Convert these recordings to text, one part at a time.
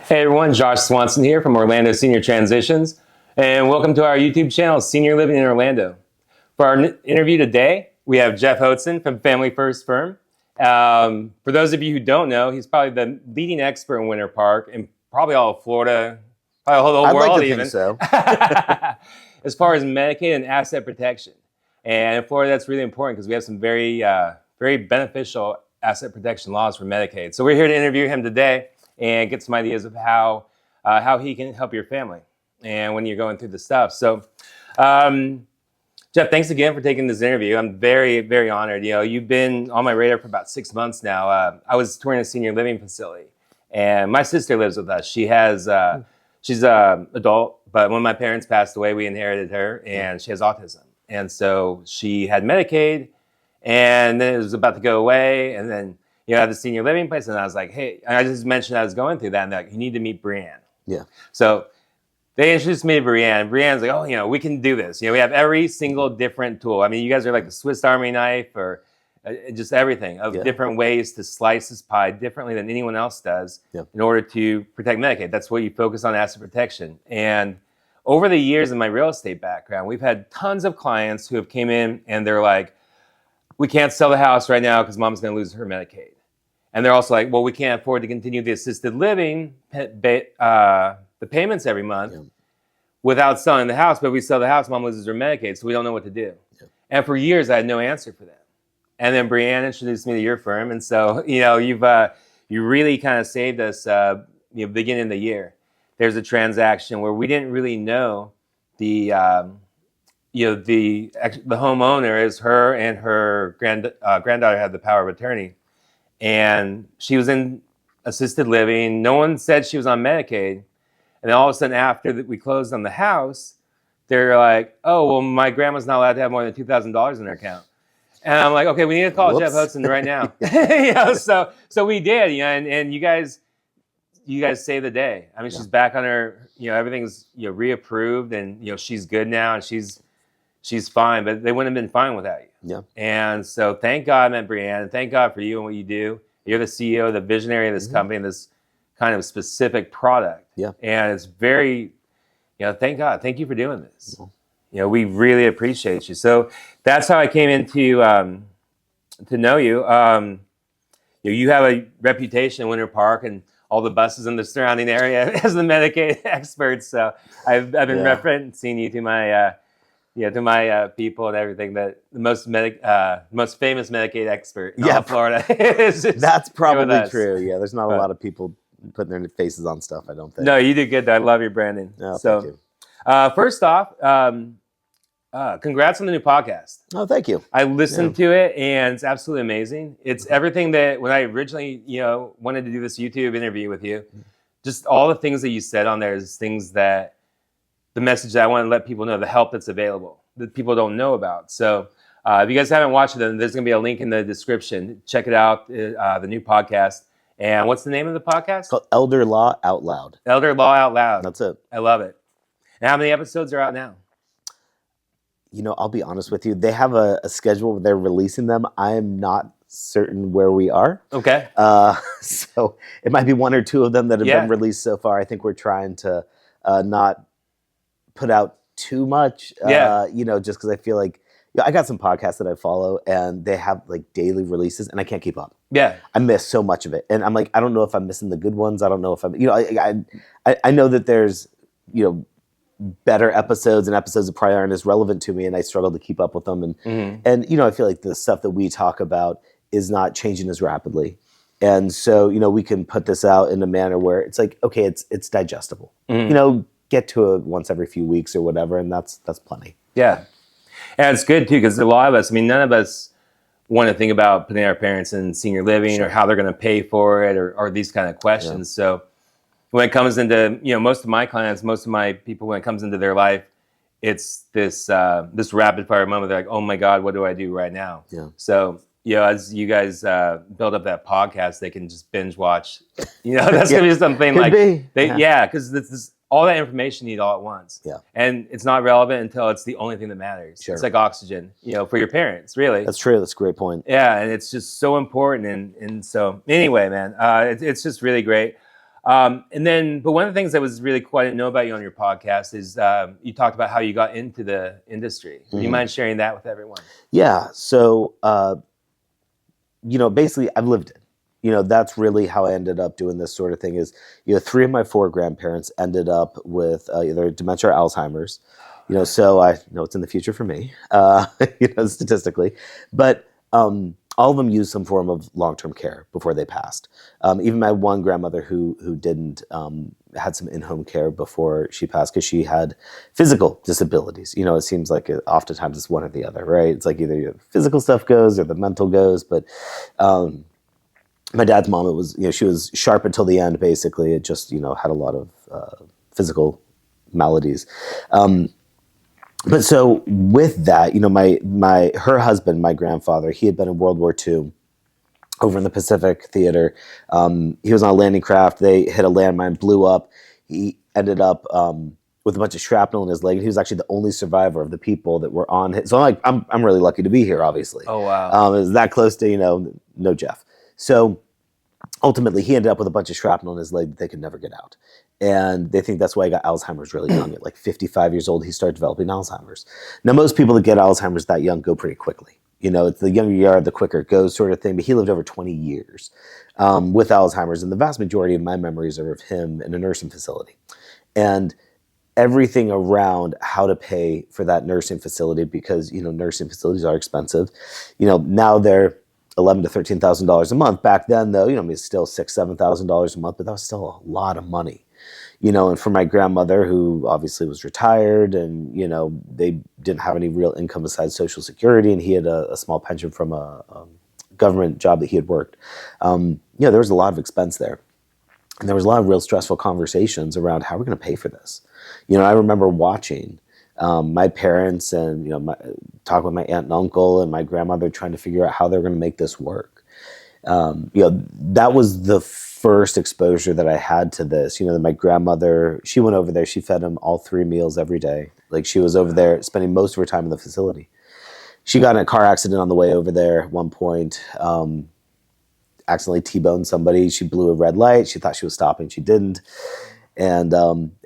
Hey everyone, Josh Swanson here from Orlando Senior Transitions, and welcome to our YouTube channel, Senior Living in Orlando. For our interview today, we have Geoff Hoatson from Family First Firm. For those of you who don't know, he's probably the leading expert in Winter Park and probably all of Florida, probably the whole world like to even. Think so. As far as Medicaid and asset protection. And in Florida, that's really important because we have some very beneficial asset protection laws for Medicaid. So we're here to interview him today and get some ideas of how he can help your family and when you're going through the stuff. So, Geoff, thanks again for taking this interview. I'm very, very honored. You know, you've been on my radar for about 6 months now. I was touring a senior living facility, and my sister lives with us. She's an adult, but when my parents passed away, we inherited her, and she has autism. And so she had Medicaid, and then it was about to go away, and then I had the senior living place, and I was like, hey, I just mentioned I was going through that, and they're like, you need to meet Brianne. Yeah. So they introduced me to Brianne. Brianne's like, oh, we can do this. We have every single different tool. I mean, you guys are like the Swiss Army knife or just everything of different ways to slice this pie differently than anyone else does in order to protect Medicaid. That's what you focus on, asset protection. And over the years in my real estate background, we've had tons of clients who have came in and they're like, we can't sell the house right now because mom's going to lose her Medicaid. And they're also like, well, we can't afford to continue the assisted living, the payments every month without selling the house. But if we sell the house, mom loses her Medicaid, so we don't know what to do. Yeah. And for years, I had no answer for them. And then Brianne introduced me to your firm. And so, you really kind of saved us, beginning of the year. There's a transaction where we didn't really know the homeowner is her and her granddaughter had the power of attorney. And she was in assisted living. No one said she was on Medicaid. And then all of a sudden, after we closed on the house, they're like, oh, well, my grandma's not allowed to have more than $2,000 in her account. And I'm like, okay, we need to call Geoff Hoatson right now. So we did, and you guys saved the day. I mean, she's back on her, everything's reapproved, and she's good now, and she's fine, but they wouldn't have been fine without you. Yeah. And so thank God I met Brianne, and thank God for you and what you do. You're the CEO, the visionary of this company, this kind of specific product. Yeah. And it's very, thank God. Thank you for doing this. We really appreciate you. So that's how I came into to know you. You have a reputation in Winter Park and all the buses in the surrounding area as the Medicaid expert. So I've been referencing you to my people and everything, that the most famous Medicaid expert in all of Florida. That's probably true. Yeah, there's not a lot of people putting their faces on stuff, I don't think. No, you did good though. I love your branding. Oh, thank you. First off, congrats on the new podcast. Oh, thank you. I listened to it, and it's absolutely amazing. It's everything that when I originally, wanted to do this YouTube interview with you, just all the things that you said on there is things that the message that I want to let people know, the help that's available that people don't know about. So if you guys haven't watched it, then there's going to be a link in the description. Check it out, the new podcast. And what's the name of the podcast? It's called Elder Law Out Loud. Elder Law Out Loud. That's it. I love it. And how many episodes are out now? I'll be honest with you. They have a schedule where they're releasing them. I am not certain where we are. Okay. So it might be one or two of them that have been released so far. I think we're trying to not put out too much, just because I feel like I got some podcasts that I follow and they have like daily releases and I can't keep up. Yeah. I miss so much of it. And I'm like, I don't know if I'm missing the good ones. I don't know if I'm, I know that there's, better episodes and episodes that probably aren't as relevant to me, and I struggle to keep up with them. And I feel like the stuff that we talk about is not changing as rapidly. And so, we can put this out in a manner where it's like, okay, it's digestible. Get to it once every few weeks or whatever, and that's plenty. Yeah. And it's good too, because a lot of us, none of us want to think about putting our parents in senior living or how they're going to pay for it or these kind of questions. So when it comes into, most of my clients, most of my people, when it comes into their life, it's this rapid fire moment. They're like, oh my God, what do I do right now? Yeah. So, as you guys build up that podcast, they can just binge watch. That's going to be something because this all that information you need all at once. Yeah. And it's not relevant until it's the only thing that matters. Sure. It's like oxygen, for your parents, really. That's true. That's a great point. Yeah. And it's just so important. And so anyway, man, it's just really great. But one of the things that was really cool I didn't know about you on your podcast is you talked about how you got into the industry. Do you mind sharing that with everyone? Yeah. So, basically I've lived it. That's really how I ended up doing this sort of thing is, 3 of my 4 grandparents ended up with either dementia or Alzheimer's. So I know it's in the future for me, statistically. But all of them used some form of long-term care before they passed. Even my one grandmother who didn't had some in-home care before she passed because she had physical disabilities. It seems like oftentimes it's one or the other, right? It's like either your physical stuff goes or the mental goes. But my dad's mom, it was, she was sharp until the end, basically. It just, had a lot of physical maladies. But so with that, her husband, my grandfather, he had been in World War II over in the Pacific Theater. He was on a landing craft. They hit a landmine, blew up. He ended up with a bunch of shrapnel in his leg. He was actually the only survivor of the people that were on it. So I'm really lucky to be here, obviously. Oh, wow. It was that close to, no Geoff. So ultimately, he ended up with a bunch of shrapnel in his leg that they could never get out. And they think that's why he got Alzheimer's really young. At like 55 years old, he started developing Alzheimer's. Now, most people that get Alzheimer's that young go pretty quickly. It's the younger you are, the quicker it goes sort of thing. But he lived over 20 years with Alzheimer's. And the vast majority of my memories are of him in a nursing facility. And everything around how to pay for that nursing facility, because, nursing facilities are expensive. Now they're $11,000 to $13,000 a month. Back then, though, it's still $6,000, $7,000 a month, but that was still a lot of money. And for my grandmother, who obviously was retired and, they didn't have any real income besides Social Security, and he had a small pension from a government job that he had worked. There was a lot of expense there. And there was a lot of real stressful conversations around how we're going to pay for this. I remember watching my parents and, talk with my aunt and uncle and my grandmother trying to figure out how they were going to make this work. That was the first exposure that I had to this. My grandmother, she went over there, she fed him all 3 meals every day. Like, she was over there spending most of her time in the facility. She got in a car accident on the way over there at one point, accidentally T-boned somebody. She blew a red light. She thought she was stopping. She didn't. And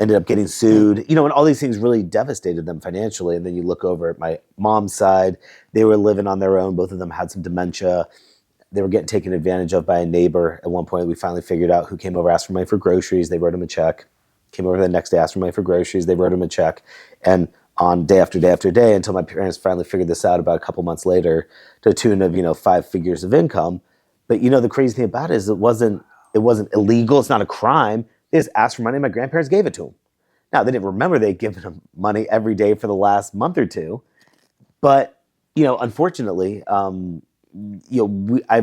ended up getting sued. And all these things really devastated them financially. And then you look over at my mom's side, they were living on their own. Both of them had some dementia. They were getting taken advantage of by a neighbor. At one point, we finally figured out who came over, asked for money for groceries. They wrote him a check. Came over the next day, asked for money for groceries. They wrote him a check. And on day after day after day, until my parents finally figured this out about a couple months later, to the tune of 5 figures of income. But the crazy thing about it is it wasn't illegal. It's not a crime. They just asked for money, and my grandparents gave it to them. Now, they didn't remember they'd given them money every day for the last month or two. But, unfortunately, I've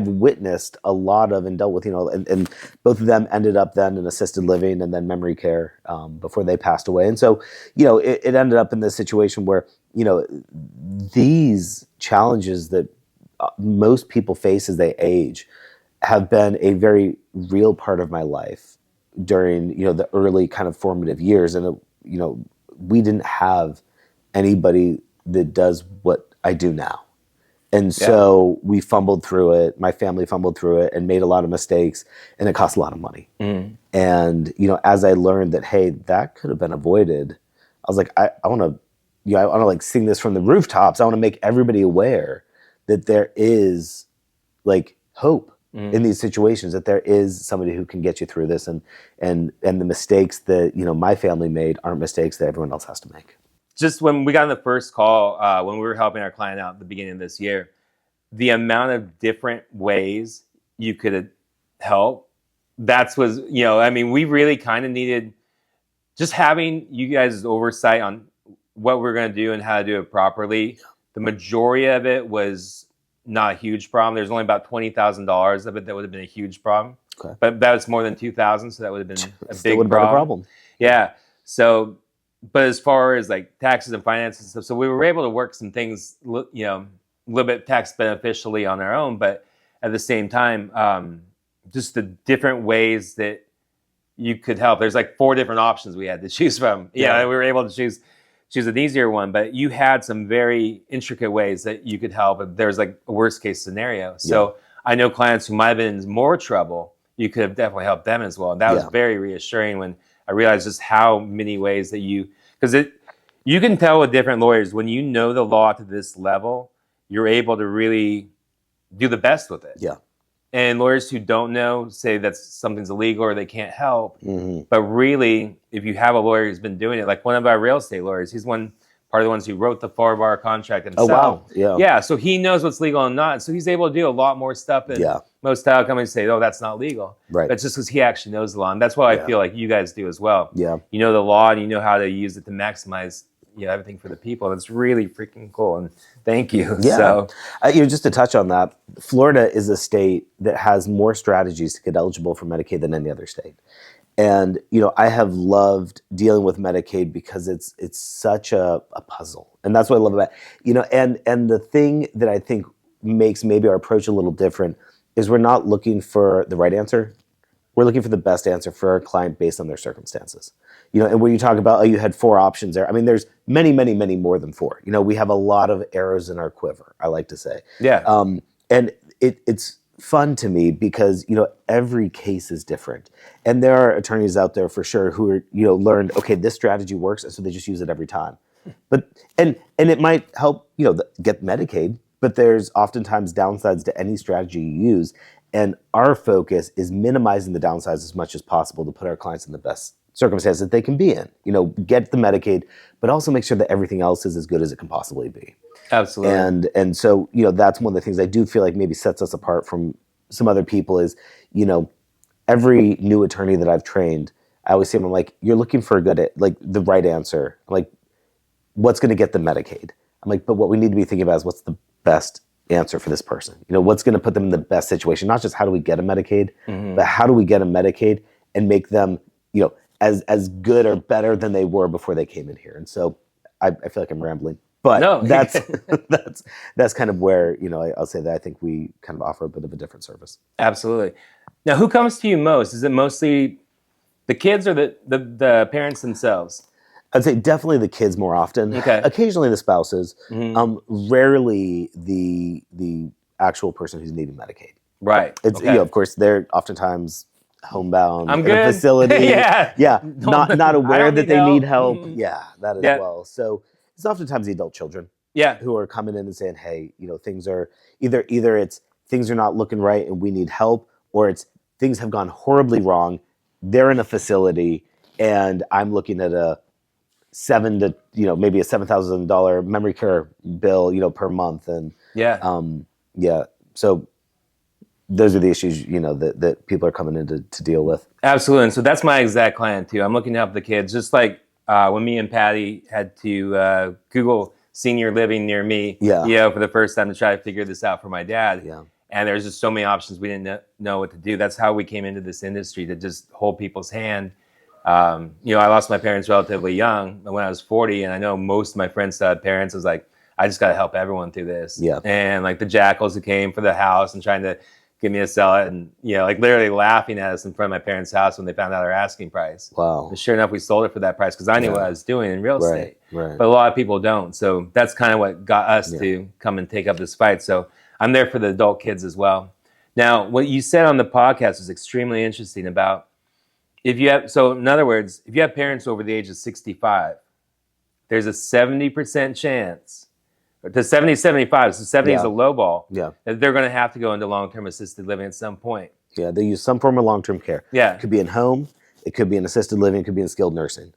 witnessed a lot of and dealt with, and both of them ended up then in assisted living and then memory care before they passed away. And so, it ended up in this situation where, these challenges that most people face as they age have been a very real part of my life during, the early kind of formative years. And, we didn't have anybody that does what I do now. And so we fumbled through it. My family fumbled through it and made a lot of mistakes, and it cost a lot of money. Mm. And, as I learned that, hey, that could have been avoided, I was like, I want to, I want to like sing this from the rooftops. I want to make everybody aware that there is like hope in these situations, that there is somebody who can get you through this, and the mistakes that, my family made aren't mistakes that everyone else has to make. Just when we got on the first call, when we were helping our client out at the beginning of this year, the amount of different ways you could help, we really kind of needed just having you guys' oversight on what we're going to do and how to do it properly. The majority of it was not a huge problem. There's only about $20,000 of it that would have been a huge problem. Okay. But that was more than 2,000, so that would have been a big problem. Yeah. So, but as far as like taxes and finances and stuff, so we were able to work some things, a little bit tax beneficially on our own, but at the same time, just the different ways that you could help. There's like 4 different options we had to choose from. Yeah, we were able to choose an easier one, but you had some very intricate ways that you could help if there's like a worst case scenario. So I know clients who might have been in more trouble, you could have definitely helped them as well. And that was very reassuring when I realized just how many ways that because you can tell with different lawyers, when you know the law to this level, you're able to really do the best with it. Yeah. And lawyers who don't know say that something's illegal or they can't help. But really, if you have a lawyer who's been doing it, like one of our real estate lawyers, he's part of the ones who wrote the 4-bar contract himself. Oh, wow. Yeah, so he knows what's legal and not. So he's able to do a lot more stuff than most title companies say, oh, that's not legal. Right. That's just because he actually knows the law. And that's what I feel like you guys do as well. Yeah. You know the law and you know how to use it to maximize everything for the people. And it's really freaking cool. And thank you. Yeah. So, just to touch on that, Florida is a state that has more strategies to get eligible for Medicaid than any other state. And, I have loved dealing with Medicaid because it's such a puzzle. And that's what I love about it. And the thing that I think makes maybe our approach a little different is we're not looking for the right answer. We're looking for the best answer for our client based on their circumstances. And when you talk about, you had 4 options there. I mean, there's many, many, many more than 4. We have a lot of arrows in our quiver, I like to say. Yeah. And it's fun to me because, every case is different. And there are attorneys out there for sure who are, learned, okay, this strategy works. And so they just use it every time. But, and it might help, get Medicaid, but there's oftentimes downsides to any strategy you use. And our focus is minimizing the downsides as much as possible to put our clients in the best circumstances that they can be in. Get the Medicaid, but also make sure that everything else is as good as it can possibly be. Absolutely. And so, that's one of the things I do feel like maybe sets us apart from some other people is, every new attorney that I've trained, I always say, I'm like, you're looking for the right answer. I'm like, what's going to get the Medicaid? I'm like, but what we need to be thinking about is what's the best answer for this person? What's going to put them in the best situation? Not just how do we get a Medicaid, but how do we get a Medicaid and make them, as good or better than they were before they came in here. And so I feel like I'm rambling, but no. that's kind of where, I'll say that I think we kind of offer a bit of a different service. Absolutely. Now, who comes to you most? Is it mostly the kids or the parents themselves? I'd say definitely the kids more often. Okay. Occasionally the spouses. Rarely the actual person who's needing Medicaid. Right. It's of course they're oftentimes homebound in a facility. Yeah. Not aware that they need help. Mm-hmm. That as well. So it's oftentimes the adult children. Who are coming in and saying, hey, things are either it's things are not looking right and we need help, or it's things have gone horribly wrong. They're in a facility and I'm looking at a maybe a $7,000 memory care bill, per month. And so those are the issues, that people are coming in to deal with. Absolutely. And so that's my exact client too. I'm looking to help the kids, just like when me and Patty had to Google senior living near me, for the first time to try to figure this out for my dad. And there's just so many options we didn't know what to do. That's how we came into this industry, to just hold people's hand. I lost my parents relatively young when I was 40, and I know most of my friends still had parents. I was like, I just got to help everyone through this. And like the jackals who came for the house and trying to get me to sell it, and literally laughing at us in front of my parents' house when they found out our asking price. Wow. And sure enough, we sold it for that price because I knew what I was doing in real estate. Right. But a lot of people don't. So that's kind of what got us to come and take up this fight. So I'm there for the adult kids as well. Now, what you said on the podcast was extremely interesting about in other words, if you have parents over the age of 65, there's a 70% chance, to 70, 75, so 70 is a low ball, that they're going to have to go into long-term assisted living at some point. They use some form of long-term care. It could be in home, it could be in assisted living, it could be in skilled nursing.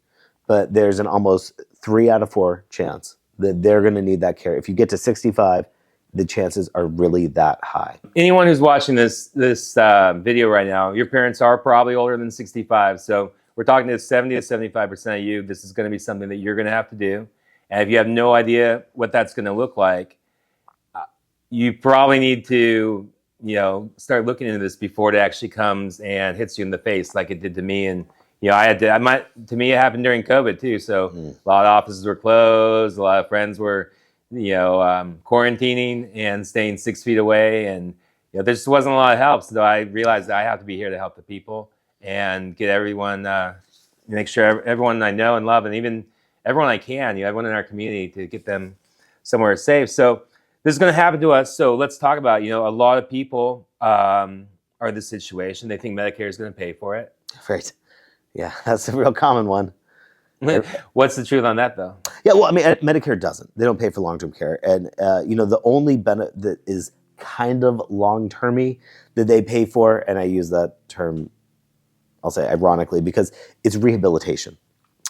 But there's an almost 3 out of 4 chance that they're going to need that care. If you get to 65, the chances are really that high. Anyone who's watching this video right now, your parents are probably older than 65. So we're talking to 70 to 75% of you. This is going to be something that you're going to have to do. And if you have no idea what that's going to look like, you probably need to, start looking into this before it actually comes and hits you in the face like it did to me. And, to me, it happened during COVID too. So a lot of offices were closed. A lot of friends were quarantining and staying 6 feet away, and there just wasn't a lot of help. So I realized that I have to be here to help the people and get everyone, make sure everyone I know and love, and even everyone I can, everyone in our community, to get them somewhere safe. So this is going to happen to us. So let's talk about, a lot of people are are the situation. They think Medicare is going to pay for it. Right. Yeah, that's a real common one. What's the truth on that, though? Yeah, well, I mean, Medicare doesn't. They don't pay for long-term care. And, the only benefit that is kind of long-termy that they pay for, and I use that term, I'll say ironically, because it's rehabilitation.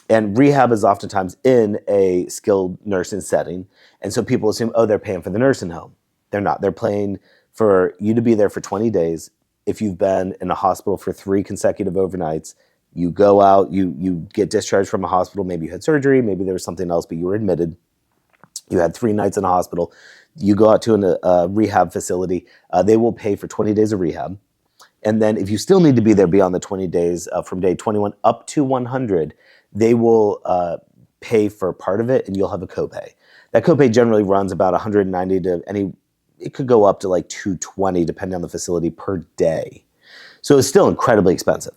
And rehab is oftentimes in a skilled nursing setting. And so people assume, oh, they're paying for the nursing home. They're not. They're paying for you to be there for 20 days. If you've been in a hospital for 3 consecutive overnights, you go out, you get discharged from a hospital. Maybe you had surgery, maybe there was something else, but you were admitted. You had 3 nights in a hospital. You go out to a rehab facility. They will pay for 20 days of rehab. And then if you still need to be there beyond the 20 days, from day 21 up to 100, they will pay for part of it, and you'll have a copay. That copay generally runs about $190 it could go up to like $220 depending on the facility per day. So it's still incredibly expensive.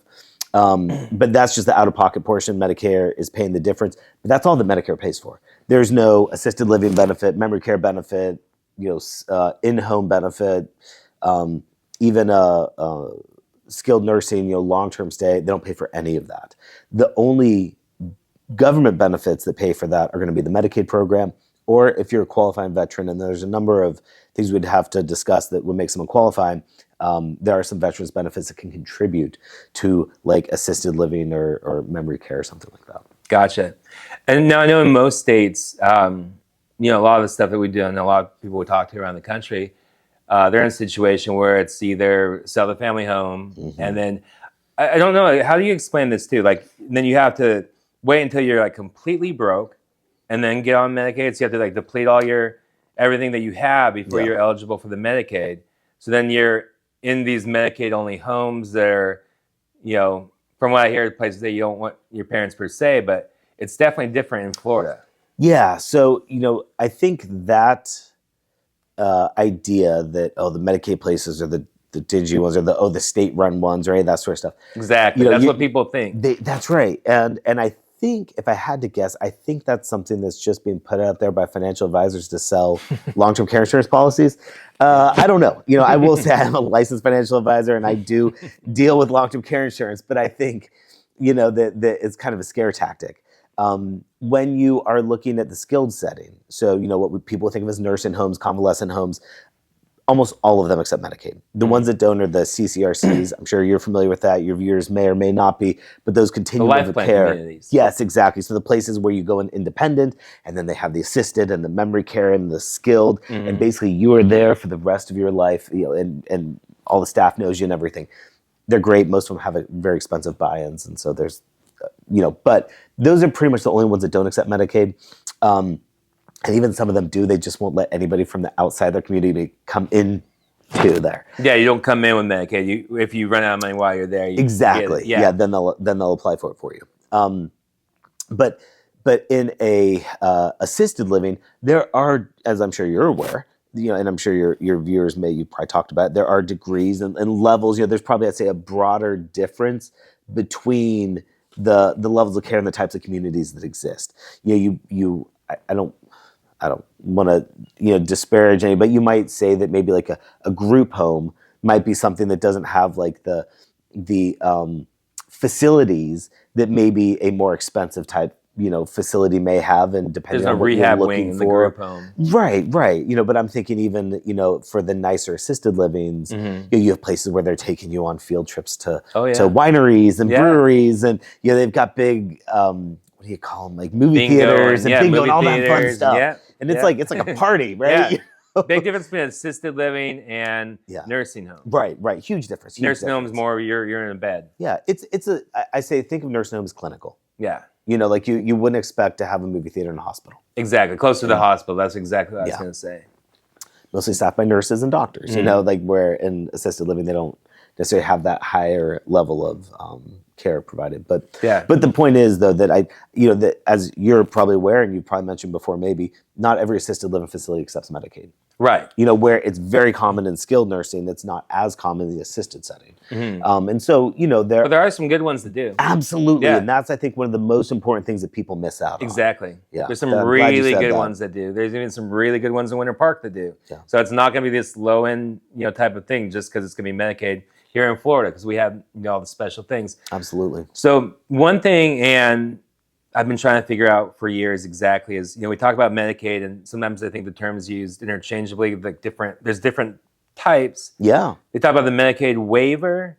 But that's just the out-of-pocket portion. Medicare is paying the difference. But that's all that Medicare pays for. There's no assisted living benefit, memory care benefit, in-home benefit, even skilled nursing, long-term stay. They don't pay for any of that. The only government benefits that pay for that are going to be the Medicaid program, or if you're a qualifying veteran, and there's a number of things we'd have to discuss that would make someone qualifying. There are some veterans benefits that can contribute to like assisted living or memory care or something like that. Gotcha. And now I know in most states, a lot of the stuff that we do, and a lot of people we talk to around the country, they're in a situation where it's either sell the family home, and then I don't know, how do you explain this too? Like, then you have to wait until you're like completely broke, and then get on Medicaid. So you have to like deplete all everything that you have before you're eligible for the Medicaid. So then you're in these Medicaid only homes that are, from what I hear, places that you don't want your parents per se, but it's definitely different in Florida. Yeah. So, I think that idea that, the Medicaid places are the dingy ones, or the state-run ones, or any of that sort of stuff. Exactly. That's what people think. That's right. And I think, if I had to guess, I think that's something that's just being put out there by financial advisors to sell long-term care insurance policies. I don't know. I will say I'm a licensed financial advisor, and I do deal with long-term care insurance, but I think, that it's kind of a scare tactic. When you are looking at the skilled setting, so, what people think of as nursing homes, convalescent homes, almost all of them except Medicaid. The ones that don't are the CCRCs. I'm sure you're familiar with that. Your viewers may or may not be, but those continuum of care. Communities. Yes, exactly. So the places where you go in independent, and then they have the assisted and the memory care and the skilled, and basically you are there for the rest of your life, and all the staff knows you and everything. They're great. Most of them have very expensive buy-ins, and so there's, but those are pretty much the only ones that don't accept Medicaid. And even some of them do. They just won't let anybody from the outside their community come in to there. Yeah, you don't come in with Medicaid. If you run out of money while you're there, exactly. Yeah, then they'll apply for it for you. But in a assisted living, there are, as I'm sure you're aware, and I'm sure your viewers you probably talked about it, there are degrees and levels. There's probably, I'd say, a broader difference between the levels of care and the types of communities that exist. I don't want to disparage any, but you might say that maybe like a group home might be something that doesn't have like the facilities that maybe a more expensive type facility may have, and depending on what you're looking for. The group home. Right. But I'm thinking even for the nicer assisted livings, you have places where they're taking you on field trips to wineries and breweries, and they've got big what do you call them, like movie theaters and bingo and all that fun stuff. Yeah. And it's like a party, right? Big difference between assisted living and nursing home. Right. Huge difference. Nursing home is more you're in a bed. Yeah, I say think of nursing home as clinical. Yeah. Like you wouldn't expect to have a movie theater in a hospital. Exactly, close to the hospital. That's exactly what I was going to say. Mostly staffed by nurses and doctors. Like where in assisted living they don't necessarily have that higher level of care provided. But the point is though that that as you're probably aware, and you've probably mentioned before, maybe not every assisted living facility accepts Medicaid. Right. Where it's very common in skilled nursing, that's not as common in the assisted setting. And so, but there are some good ones that do. Absolutely. Yeah. And that's, I think, one of the most important things that people miss out on. Exactly. Yeah. There's some really good ones that do. There's even some really good ones in Winter Park that do. Yeah. So it's not going to be this low end, type of thing just because it's going to be Medicaid. here in Florida because we have all the special things. Absolutely. So one thing, and I've been trying to figure out for years exactly, is we talk about Medicaid, and sometimes I think the term is used interchangeably. Like there's different types. Yeah. They talk about the Medicaid waiver,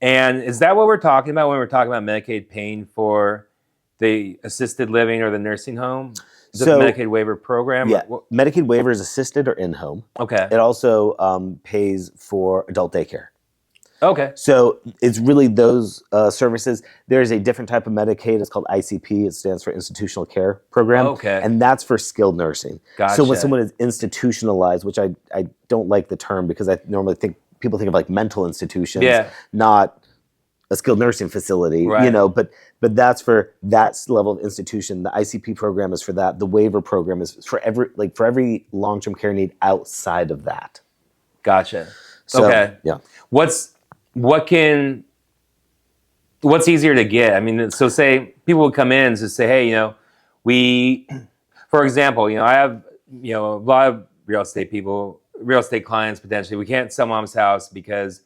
and is that what we're talking about when we're talking about Medicaid paying for the assisted living or the nursing home? Is it the Medicaid waiver program? Yeah, Medicaid waiver is assisted or in-home. Okay. It also pays for adult daycare. Okay. So it's really those services. There's a different type of Medicaid. It's called ICP. It stands for Institutional Care Program. Okay. And that's for skilled nursing. Gotcha. So when someone is institutionalized, which I don't like the term because I normally think people think of like mental institutions, not a skilled nursing facility, right. But that's for that level of institution. The ICP program is for that. The waiver program is for every long-term care need outside of that. Gotcha. So, okay. Yeah. What's easier to get? I mean, so say people would come in and just say, hey, for example, I have, a lot of real estate clients potentially. We can't sell mom's house because,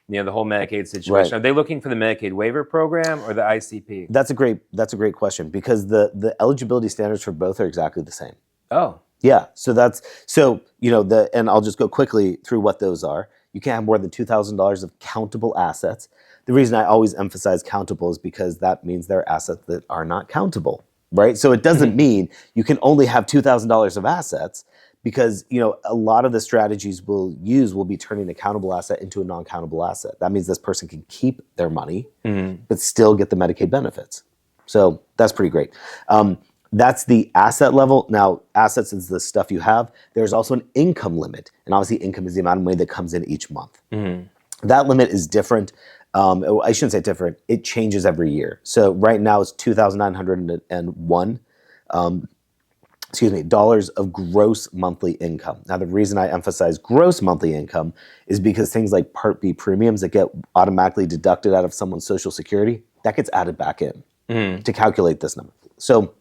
the whole Medicaid situation. Right. Are they looking for the Medicaid waiver program or the ICP? That's a great question because the eligibility standards for both are exactly the same. Oh. Yeah. And I'll just go quickly through what those are. You can't have more than $2,000 of countable assets. The reason I always emphasize countable is because that means there are assets that are not countable, right? So it doesn't mean you can only have $2,000 of assets because, a lot of the strategies we'll use will be turning a countable asset into a non-countable asset. That means this person can keep their money, but still get the Medicaid benefits. So that's pretty great. That's the asset level. Now, assets is the stuff you have. There's also an income limit. And obviously, income is the amount of money that comes in each month. That limit is different. I shouldn't say different. It changes every year. So right now, it's $2,901 dollars of gross monthly income. Now, the reason I emphasize gross monthly income is because things like Part B premiums that get automatically deducted out of someone's Social Security, that gets added back in to calculate this number. So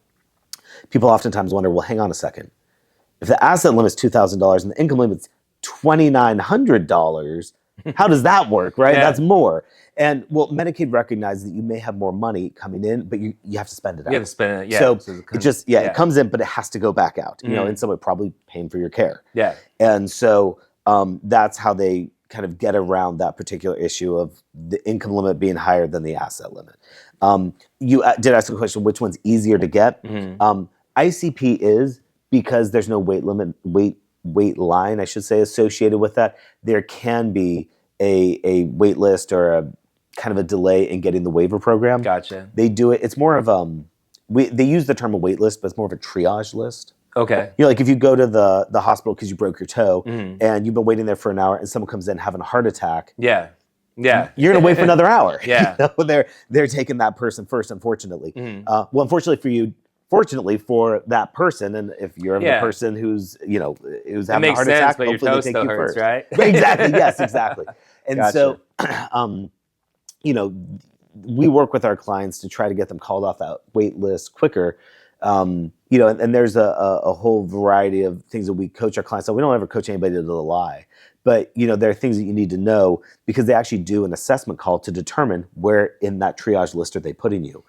people oftentimes wonder, well, hang on a second. If the asset limit is $2,000 and the income limit is $2,900, how does that work, right? That's more. And Medicaid recognizes that you may have more money coming in, but you have to spend it out. You have to spend it, yeah. So it comes in, but it has to go back out, in some way probably paying for your care. Yeah. And so that's how they kind of get around that particular issue of the income limit being higher than the asset limit. You did ask the question, which one's easier to get? ICP is because there's no weight line, I should say, associated with that. There can be a wait list or a kind of a delay in getting the waiver program. Gotcha. They do it. It's more of they use the term a wait list, but it's more of a triage list. Okay. Like if you go to the hospital because you broke your toe and you've been waiting there for an hour and someone comes in having a heart attack. Yeah. You're gonna wait for another hour. Yeah. They're taking that person first, unfortunately. Unfortunately for you, fortunately for that person, and if you're the person who's who's having a heart attack, but hopefully they take you first, right? Exactly. Yes, exactly. And gotcha. So, we work with our clients to try to get them called off that wait list quicker. And there's a whole variety of things that we coach our clients on. We don't ever coach anybody to lie, but there are things that you need to know because they actually do an assessment call to determine where in that triage list are they putting you.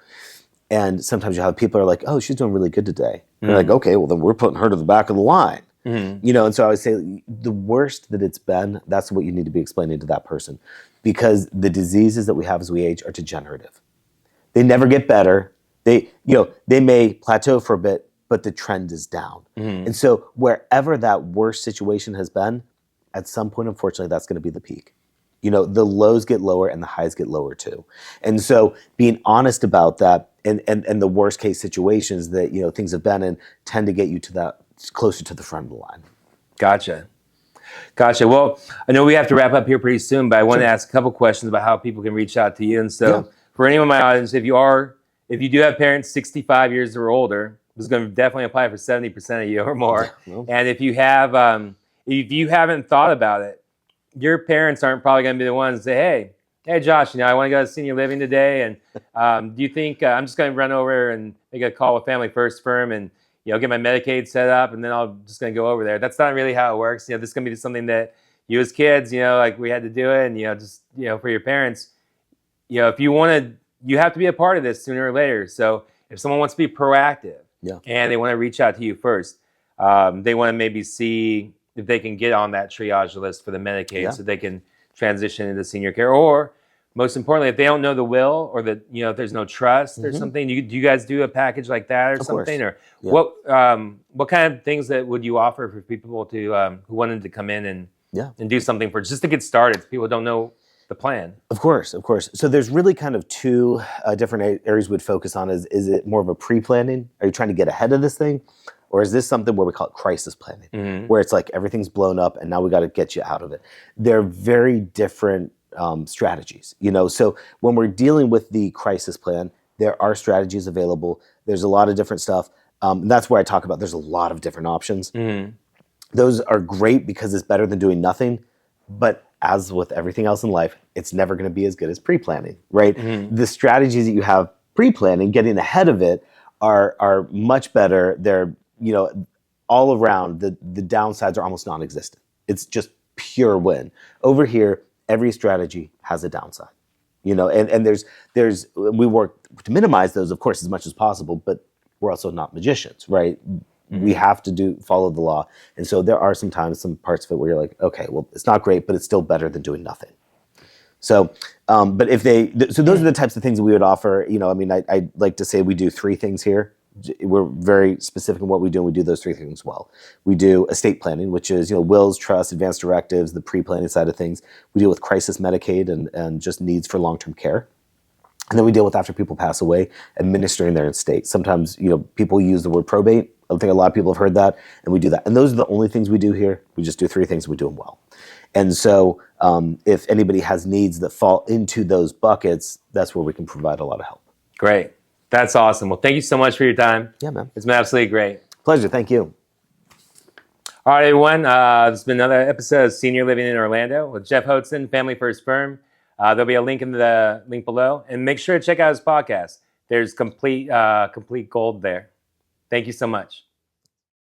And sometimes you have people who are like, oh, she's doing really good today. And you're like, okay, well then we're putting her to the back of the line. And so I would say the worst that it's been, that's what you need to be explaining to that person because the diseases that we have as we age are degenerative. They never get better. They may plateau for a bit, but the trend is down. And so wherever that worst situation has been, at some point, unfortunately, that's going to be the peak. The lows get lower and the highs get lower too. And so being honest about that and the worst case situations that, things have been in tend to get you to that closer to the front of the line. Gotcha. Well, I know we have to wrap up here pretty soon, but I want to ask a couple questions about how people can reach out to you. And so for anyone in my audience, if you do have parents 65 years or older, this is going to definitely apply for 70% of you or more. And if you haven't thought about it, your parents aren't probably going to be the ones to say, hey, Josh, I want to go to senior living today. And do you think I'm just going to run over and make a call with Family First Firm and, get my Medicaid set up and then I'm just going to go over there. That's not really how it works. This is going to be something that you as kids, like we had to do it, and just for your parents, if you want to, you have to be a part of this sooner or later. So if someone wants to be proactive, and they want to reach out to you first, they want to maybe see if they can get on that triage list for the Medicaid, so they can transition into senior care, or most importantly, if they don't know the will, or that if there's no trust or something, do you guys do a package like that or something? Or what kind of things that would you offer for people to who wanted to come in and do something for just to get started? People don't know the plan. Of course. So there's really kind of two different areas we'd focus on. Is it more of a pre-planning? Are you trying to get ahead of this thing? Or is this something where we call it crisis planning, where it's like everything's blown up and now we got to get you out of it? They're very different strategies, So when we're dealing with the crisis plan, there are strategies available. There's a lot of different stuff. And that's where I talk about there's a lot of different options. Those are great because it's better than doing nothing. But as with everything else in life, it's never going to be as good as pre-planning, right? The strategies that you have pre-planning, getting ahead of it, are much better. They're all around, the downsides are almost non-existent. It's just pure win. Over here, every strategy has a downside, and there's we work to minimize those, of course, as much as possible, but we're also not magicians, right? We have to follow the law. And so there are some parts of it where you're like, okay, well, it's not great, but it's still better than doing nothing. So, but so those are the types of things that we would offer. I like to say we do three things here. We're very specific in what we do, and we do those three things well. We do estate planning, which is, wills, trusts, advance directives, the pre-planning side of things. We deal with crisis Medicaid and just needs for long-term care. And then we deal with, after people pass away, administering their estate. Sometimes, people use the word probate. I think a lot of people have heard that, and we do that. And those are the only things we do here. We just do three things, and we do them well. And so if anybody has needs that fall into those buckets, that's where we can provide a lot of help. Great. That's awesome. Well, thank you so much for your time. Yeah, man. It's been absolutely great. Pleasure. Thank you. All right, everyone. This has been another episode of Senior Living in Orlando with Geoff Hoatson, Family First Firm. There'll be a link in the link below. And make sure to check out his podcast. There's complete gold there. Thank you so much.